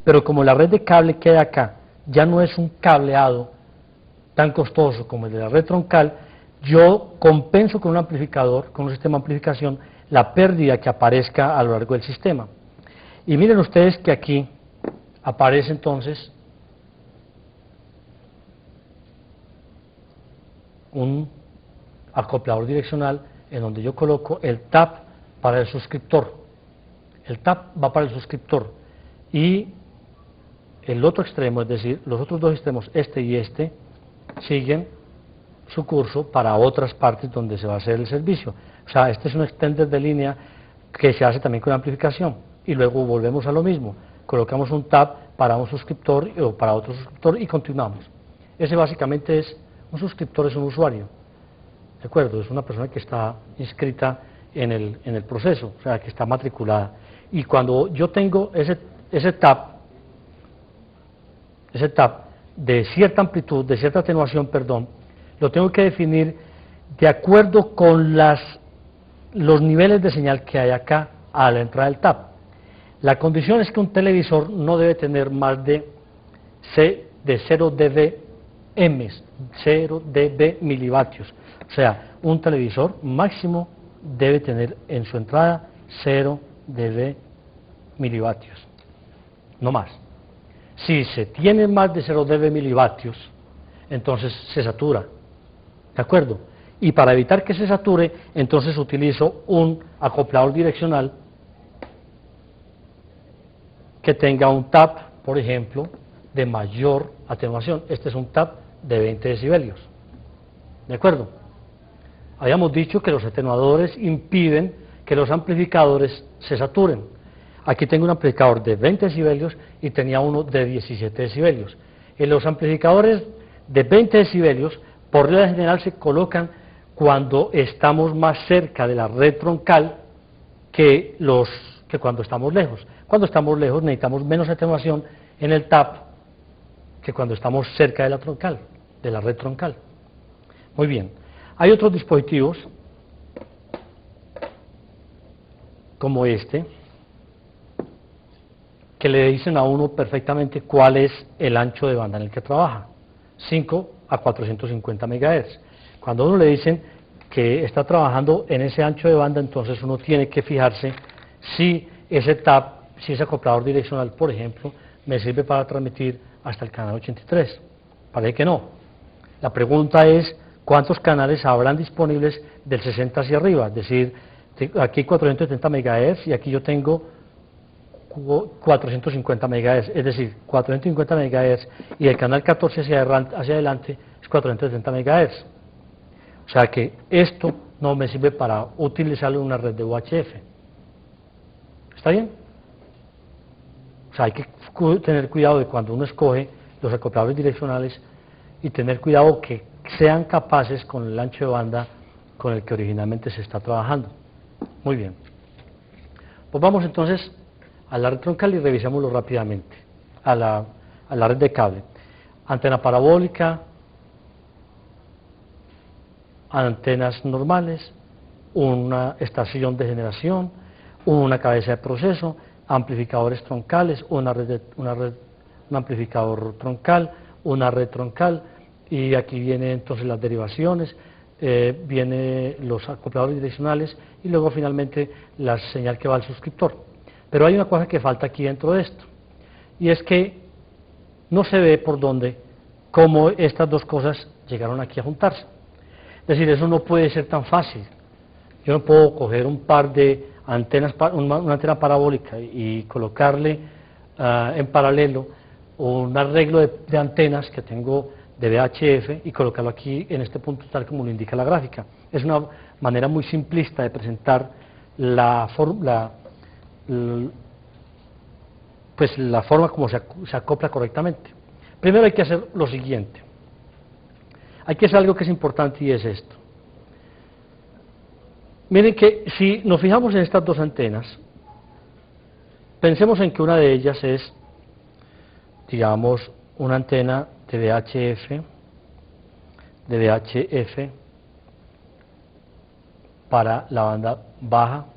Pero como la red de cable que hay acá ya no es un cableado tan costoso como el de la red troncal, yo compenso con un amplificador, con un sistema de amplificación, la pérdida que aparezca a lo largo del sistema. Y miren ustedes que aquí aparece entonces un acoplador direccional en donde yo coloco el tap para el suscriptor. El tap va para el suscriptor y el otro extremo, es decir, los otros dos extremos, este y este, siguen su curso para otras partes donde se va a hacer el servicio. O sea, este es un extender de línea que se hace también con amplificación. Y luego volvemos a lo mismo, colocamos un tap para un suscriptor o para otro suscriptor y continuamos. Ese básicamente es, un suscriptor es un usuario, ¿de acuerdo? Es una persona que está inscrita en el proceso, o sea, que está matriculada. Y cuando yo tengo ese tap de cierta amplitud, de cierta atenuación, perdón, lo tengo que definir de acuerdo con los niveles de señal que hay acá a la entrada del tap. La condición es que un televisor no debe tener más de 0 dB, 0 dB milivatios. O sea, un televisor máximo debe tener en su entrada 0 dB milivatios, no más. Si se tiene más de 0 dB milivatios, entonces se satura, ¿de acuerdo? Y para evitar que se sature, entonces utilizo un acoplador direccional que tenga un tap, por ejemplo, de mayor atenuación. Este es un tap de 20 decibelios, ¿de acuerdo? Habíamos dicho que los atenuadores impiden que los amplificadores se saturen. Aquí tengo un amplificador de 20 decibelios y tenía uno de 17 decibelios. En los amplificadores de 20 decibelios, por regla general, se colocan cuando estamos más cerca de la red troncal que cuando estamos lejos. Cuando estamos lejos necesitamos menos atenuación en el tap que cuando estamos cerca de la troncal, de la red troncal. Muy bien. Hay otros dispositivos como este que le dicen a uno perfectamente cuál es el ancho de banda en el que trabaja, 5 a 450 MHz. Cuando a uno le dicen que está trabajando en ese ancho de banda, entonces uno tiene que fijarse si ese tap, si ese acoplador direccional, por ejemplo, me sirve para transmitir hasta el canal 83. Parece que no. La pregunta es, ¿cuántos canales habrán disponibles del 60 hacia arriba? Es decir, aquí 470 MHz y aquí yo tengo 450 MHz, es decir, 450 MHz y el canal 14 hacia adelante es 470 MHz. O sea que esto no me sirve para utilizarlo en una red de UHF. ¿Está bien? O sea, hay que tener cuidado de cuando uno escoge los acopladores direccionales y tener cuidado que sean capaces con el ancho de banda con el que originalmente se está trabajando. Muy bien. Pues vamos entonces a la red troncal y revisémoslo rápidamente. A la red de cable. Antena parabólica, antenas normales, una estación de generación, una cabeza de proceso, amplificadores troncales, un amplificador troncal, una red troncal, y aquí vienen entonces las derivaciones, vienen los acopladores direccionales y luego finalmente la señal que va al suscriptor. Pero hay una cosa que falta aquí dentro de esto, y es que no se ve por dónde cómo estas dos cosas llegaron aquí a juntarse. Es decir, eso no puede ser tan fácil. Yo no puedo coger un par de antenas, una antena parabólica y colocarle en paralelo un arreglo de antenas que tengo de VHF y colocarlo aquí en este punto tal como lo indica la gráfica. Es una manera muy simplista de presentar la forma como se acopla correctamente. Primero hay que hacer lo siguiente. Hay que hacer algo que es importante y es esto. Miren que si nos fijamos en estas dos antenas, pensemos en que una de ellas es, digamos, una antena de VHF para la banda baja,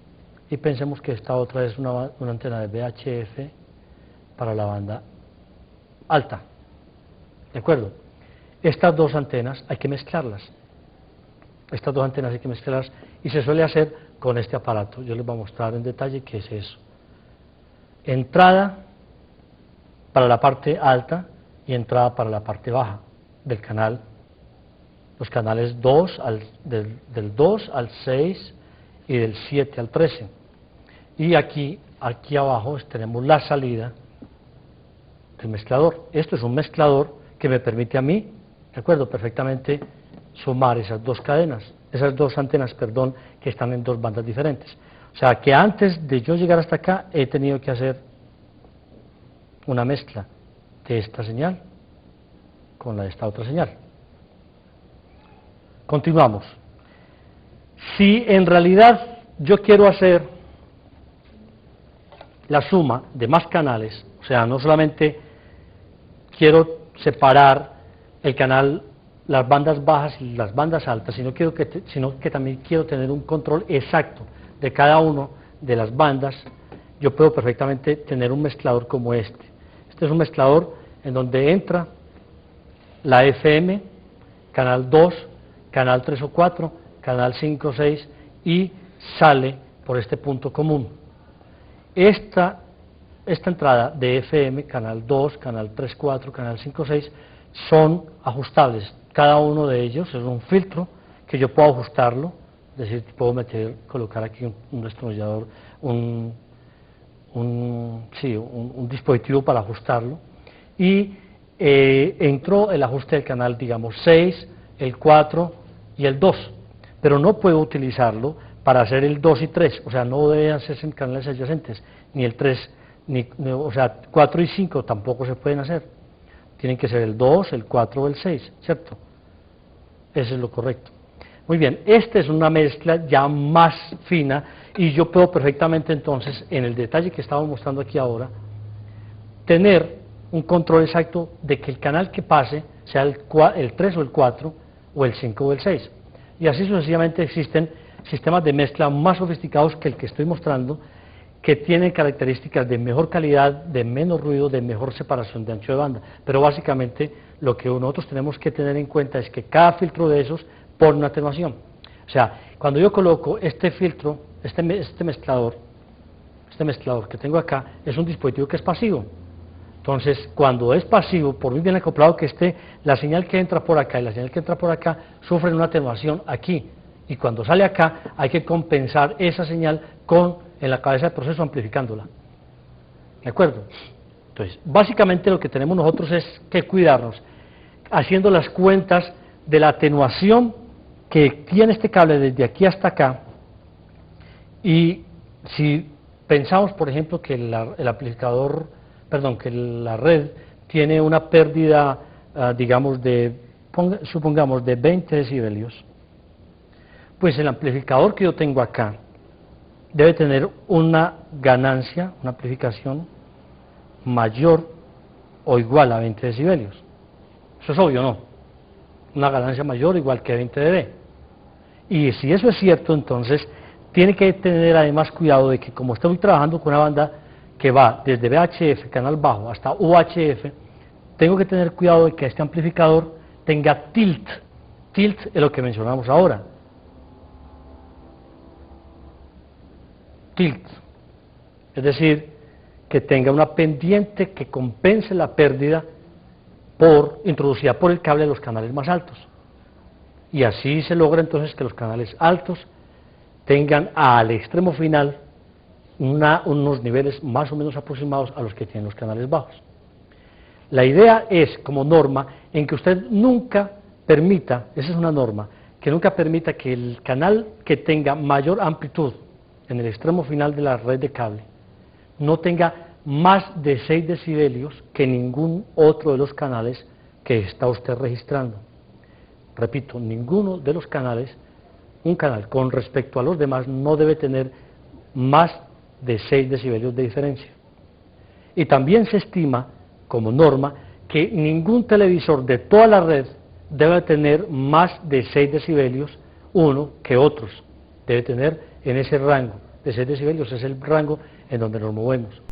y pensemos que esta otra es una antena de VHF para la banda alta. ¿De acuerdo? Estas dos antenas hay que mezclarlas. Estas dos antenas hay que mezclarlas y se suele hacer con este aparato. Yo les voy a mostrar en detalle qué es eso. Entrada para la parte alta y entrada para la parte baja del canal. Los canales 2 del 2 al 6 y del 7 al 13. Y aquí abajo tenemos la salida del mezclador. Esto es un mezclador que me permite a mí, de acuerdo, perfectamente sumar esas dos cadenas, esas dos antenas, perdón, que están en dos bandas diferentes. O sea que antes de yo llegar hasta acá he tenido que hacer una mezcla de esta señal con la de esta otra señal. Continuamos. Si en realidad yo quiero hacer la suma de más canales, o sea, no solamente quiero separar el canal, las bandas bajas y las bandas altas, sino que también quiero tener un control exacto de cada una de las bandas, yo puedo perfectamente tener un mezclador como este. Este es un mezclador en donde entra la FM, canal 2, canal 3 o 4, canal 5 o 6 y sale por este punto común. Esta entrada de FM, canal 2, canal 3, 4, canal 5, 6, son ajustables. Cada uno de ellos es un filtro que yo puedo ajustarlo, es decir, puedo colocar aquí un destornillador, un dispositivo para ajustarlo. Y entró el ajuste del canal, digamos, 6, el 4 y el 2, pero no puedo utilizarlo para hacer el 2 y 3, o sea, no deben hacerse en canales adyacentes, ni el 3, o sea, 4 y 5 tampoco se pueden hacer, tienen que ser el 2, el 4 o el 6, ¿cierto? Eso es lo correcto. Muy bien, esta es una mezcla ya más fina y yo puedo perfectamente entonces, en el detalle que estamos mostrando aquí ahora, tener un control exacto de que el canal que pase sea el 3 o el 4 o el 5 o el 6. Y así sucesivamente existen sistemas de mezcla más sofisticados que el que estoy mostrando, que tienen características de mejor calidad, de menos ruido, de mejor separación de ancho de banda. Pero básicamente lo que nosotros tenemos que tener en cuenta es que cada filtro de esos pone una atenuación. O sea, cuando yo coloco este filtro, este mezclador que tengo acá, es un dispositivo que es pasivo. Entonces, cuando es pasivo, por muy bien acoplado que esté, la señal que entra por acá y la señal que entra por acá sufren una atenuación aquí. Y cuando sale acá, hay que compensar esa señal en la cabeza de proceso amplificándola. ¿De acuerdo? Entonces, básicamente lo que tenemos nosotros es que cuidarnos, haciendo las cuentas de la atenuación que tiene este cable desde aquí hasta acá. Y si pensamos, por ejemplo, que que la red tiene una pérdida, digamos, supongamos de 20 decibelios, pues el amplificador que yo tengo acá debe tener una ganancia, una amplificación mayor o igual a 20 decibelios. Eso es obvio, ¿no? Una ganancia mayor o igual que 20 dB. Y si eso es cierto, entonces tiene que tener además cuidado de que, como estoy trabajando con una banda que va desde VHF, canal bajo, hasta UHF, tengo que tener cuidado de que este amplificador tenga tilt. Tilt es lo que mencionamos ahora. Tilt. Es decir, que tenga una pendiente que compense la pérdida introducida por el cable de los canales más altos. Y así se logra entonces que los canales altos tengan al extremo final unos niveles más o menos aproximados a los que tienen los canales bajos. La idea es, como norma, en que usted nunca permita, esa es una norma, que nunca permita que el canal que tenga mayor amplitud en el extremo final de la red de cable no tenga más de 6 decibelios que ningún otro de los canales que está usted registrando. Repito, ninguno de los canales, un canal con respecto a los demás no debe tener más de 6 decibelios de diferencia. Y también se estima, como norma, que ningún televisor de toda la red debe tener más de 6 decibelios uno que otros. Debe tener en ese rango de 6 decibelios, es el rango en donde nos movemos.